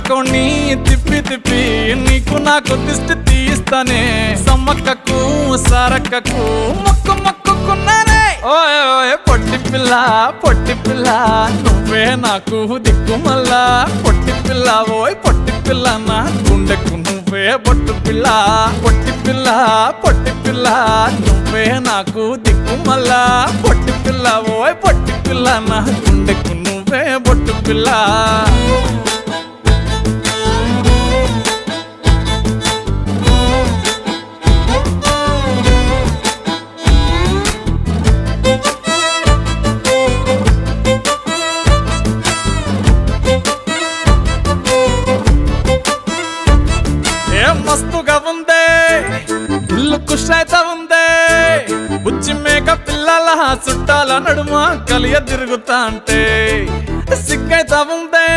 పట్టుకొని తిప్పి తిప్పి నీకు నాకు దిష్టి తీస్తానే సమ్మక్కకు సారక్కకు మొక్కు మొక్కుకున్నానే ఓయ్ ఓయ్ పొట్టి పిల్ల నువ్వే నాకు దిక్కుమల్లా పొట్టి పిల్ల ఓయ్ పొట్టి పిల్ల నా గుండెకు నువ్వే బొట్టు పిల్ల పొట్టి పిల్ల నువ్వే నాకు దిక్కుమల్లా పొట్టి పిల్ల ఓయ్ పొట్టి పిల్ల నా గుండెకు నువ్వే బొట్టు పిల్ల మస్తుగా ఉందే ఇల్లు కుషైత ఉందే బుచ్చి మేక పిల్లల చుట్టాల నడుమ కలియ తిరుగుతా అంటే సిగ్గైతా ఉందే